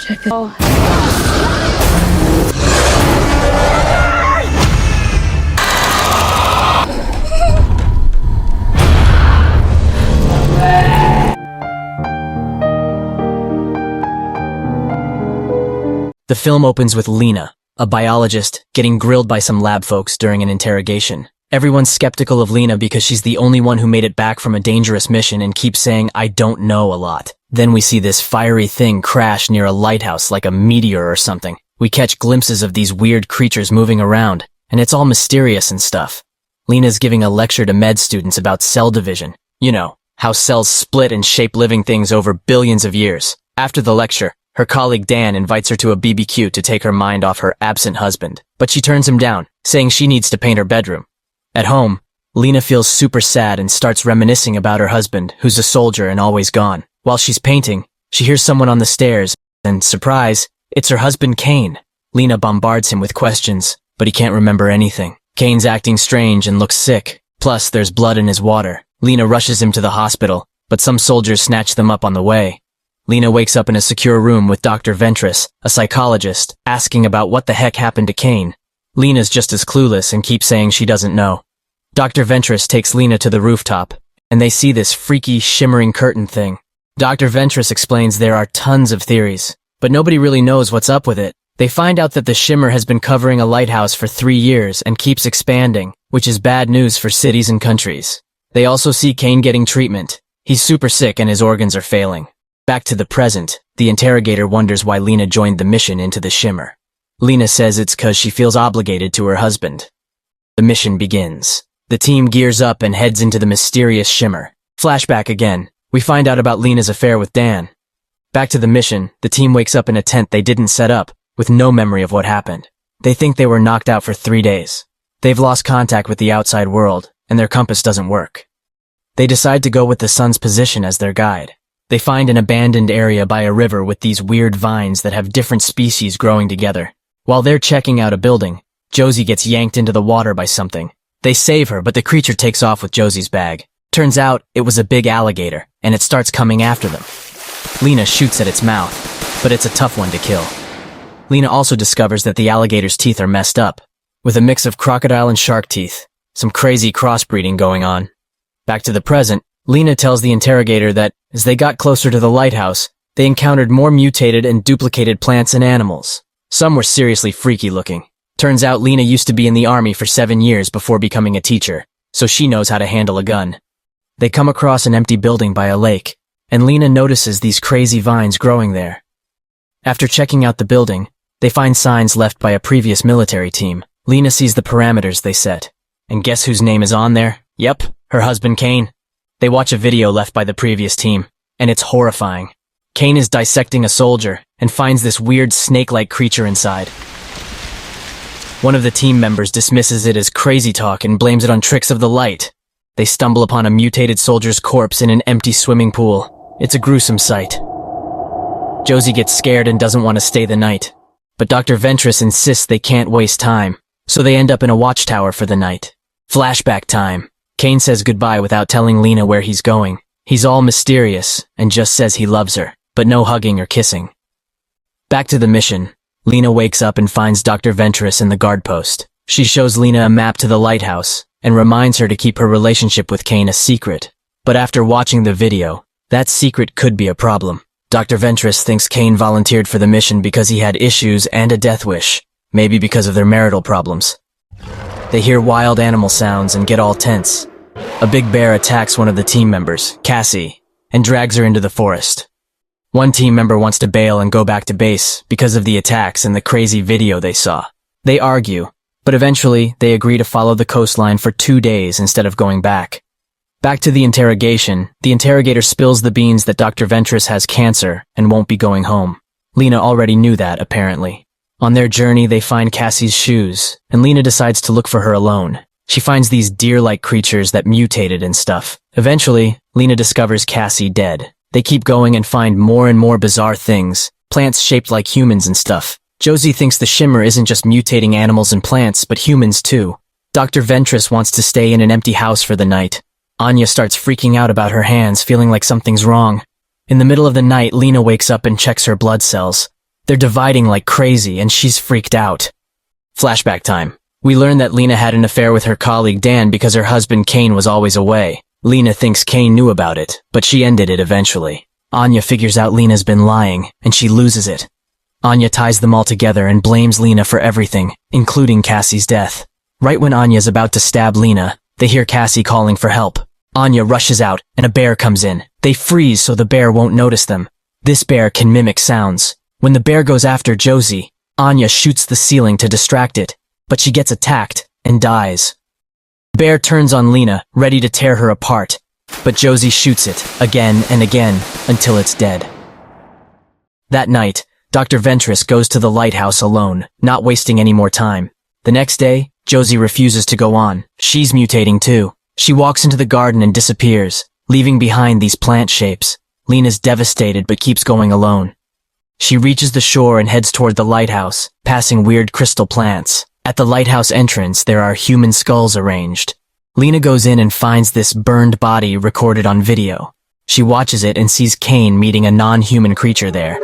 Check this. Oh. The film opens with Lena, a biologist, getting grilled by some lab folks during an interrogation. Everyone's skeptical of Lena because she's the only one who made it back from a dangerous mission and keeps saying, "I don't know" a lot. Then we see this fiery thing crash near a lighthouse like a meteor or something. We catch glimpses of these weird creatures moving around, and it's all mysterious and stuff. Lena's giving a lecture to med students about cell division. You know, how cells split and shape living things over billions of years. After the lecture, her colleague Dan invites her to a BBQ to take her mind off her absent husband, but she turns him down, saying she needs to paint her bedroom. At home, Lena feels super sad and starts reminiscing about her husband, who's a soldier and always gone. While she's painting, she hears someone on the stairs, and surprise, it's her husband Kane. Lena bombards him with questions, but he can't remember anything. Kane's acting strange and looks sick, plus there's blood in his water. Lena rushes him to the hospital, but some soldiers snatch them up on the way. Lena wakes up in a secure room with Dr. Ventress, a psychologist, asking about what the heck happened to Kane. Lena's just as clueless and keeps saying she doesn't know. Dr. Ventress takes Lena to the rooftop, and they see this freaky, shimmering curtain thing. Dr. Ventress explains there are tons of theories, but nobody really knows what's up with it. They find out that the shimmer has been covering a lighthouse for 3 years and keeps expanding, which is bad news for cities and countries. They also see Kane getting treatment. He's super sick and his organs are failing. Back to the present, the interrogator wonders why Lena joined the mission into the shimmer. Lena says it's 'cause she feels obligated to her husband. The mission begins. The team gears up and heads into the mysterious shimmer. Flashback again. We find out about Lena's affair with Dan. Back to the mission, the team wakes up in a tent they didn't set up, with no memory of what happened. They think they were knocked out for 3 days. They've lost contact with the outside world, and their compass doesn't work. They decide to go with the sun's position as their guide. They find an abandoned area by a river with these weird vines that have different species growing together. While they're checking out a building, Josie gets yanked into the water by something. They save her, but the creature takes off with Josie's bag. Turns out, it was a big alligator, and it starts coming after them. Lena shoots at its mouth, but it's a tough one to kill. Lena also discovers that the alligator's teeth are messed up, with a mix of crocodile and shark teeth. Some crazy crossbreeding going on. Back to the present, Lena tells the interrogator that, as they got closer to the lighthouse, they encountered more mutated and duplicated plants and animals. Some were seriously freaky looking. Turns out Lena used to be in the army for 7 years before becoming a teacher, so she knows how to handle a gun. They come across an empty building by a lake, and Lena notices these crazy vines growing there. After checking out the building, they find signs left by a previous military team. Lena sees the parameters they set. And guess whose name is on there? Yep, her husband Kane. They watch a video left by the previous team, and it's horrifying. Kane is dissecting a soldier and finds this weird snake-like creature inside. One of the team members dismisses it as crazy talk and blames it on tricks of the light. They stumble upon a mutated soldier's corpse in an empty swimming pool. It's a gruesome sight. Josie gets scared and doesn't want to stay the night, but Dr. Ventress insists they can't waste time, so they end up in a watchtower for the night. Flashback time. Kane says goodbye without telling Lena where he's going. He's all mysterious and just says he loves her, but no hugging or kissing. Back to the mission. Lena wakes up and finds Dr. Ventress in the guard post. She shows Lena a map to the lighthouse and reminds her to keep her relationship with Kane a secret. But after watching the video, that secret could be a problem. Dr. Ventress thinks Kane volunteered for the mission because he had issues and a death wish, maybe because of their marital problems. They hear wild animal sounds and get all tense. A big bear attacks one of the team members, Cassie, and drags her into the forest. One team member wants to bail and go back to base because of the attacks and the crazy video they saw. They argue, but eventually they agree to follow the coastline for 2 days instead of going back. Back to the interrogation, the interrogator spills the beans that Dr. Ventress has cancer and won't be going home. Lena already knew that, apparently. On their journey, they find Cassie's shoes, and Lena decides to look for her alone. She finds these deer-like creatures that mutated and stuff. Eventually, Lena discovers Cassie dead. They keep going and find more and more bizarre things, plants shaped like humans and stuff. Josie thinks the shimmer isn't just mutating animals and plants, but humans too. Dr. Ventress wants to stay in an empty house for the night. Anya starts freaking out about her hands, feeling like something's wrong. In the middle of the night, Lena wakes up and checks her blood cells. They're dividing like crazy, and she's freaked out. Flashback time. We learn that Lena had an affair with her colleague Dan because her husband Kane was always away. Lena thinks Kane knew about it, but she ended it eventually. Anya figures out Lena's been lying, and she loses it. Anya ties them all together and blames Lena for everything, including Cassie's death. Right when Anya's about to stab Lena, they hear Cassie calling for help. Anya rushes out, and a bear comes in. They freeze so the bear won't notice them. This bear can mimic sounds. When the bear goes after Josie, Anya shoots the ceiling to distract it, but she gets attacked and dies. Bear turns on Lena, ready to tear her apart, but Josie shoots it again and again until it's dead. That night, Dr. Ventress goes to the lighthouse alone, not wasting any more time. The next day, Josie refuses to go on. She's mutating too. She walks into the garden and disappears, leaving behind these plant shapes. Lena's devastated but keeps going alone. She reaches the shore and heads toward the lighthouse, passing weird crystal plants. At the lighthouse entrance, there are human skulls arranged. Lena goes in and finds this burned body recorded on video. She watches it and sees Kane meeting a non-human creature there.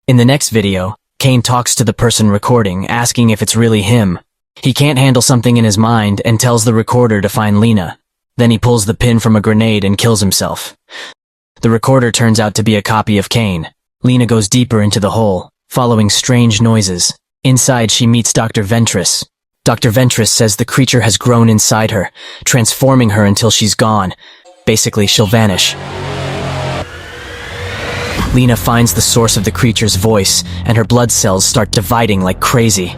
In the next video, Kane talks to the person recording, asking if it's really him. He can't handle something in his mind and tells the recorder to find Lena. Then he pulls the pin from a grenade and kills himself. The recorder turns out to be a copy of Kane. Lena goes deeper into the hole, following strange noises. Inside, she meets Dr. Ventress. Dr. Ventress says the creature has grown inside her, transforming her until she's gone. Basically, she'll vanish. Lena finds the source of the creature's voice, and her blood cells start dividing like crazy.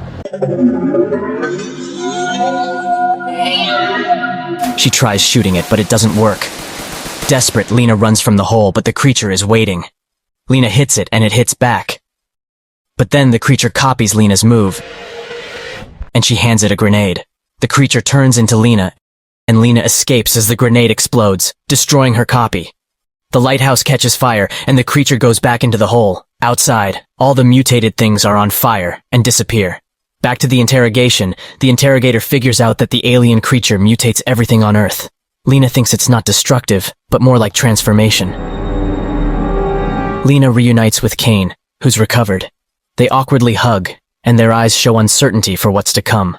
She tries shooting it, but it doesn't work. Desperate, Lena runs from the hole, but the creature is waiting. Lena hits it, and it hits back. But then the creature copies Lena's move, and she hands it a grenade. The creature turns into Lena, and Lena escapes as the grenade explodes, destroying her copy. The lighthouse catches fire, and the creature goes back into the hole. Outside, all the mutated things are on fire and disappear. Back to the interrogation, the interrogator figures out that the alien creature mutates everything on Earth. Lena thinks it's not destructive, but more like transformation. Lena reunites with Kane, who's recovered. They awkwardly hug, and their eyes show uncertainty for what's to come.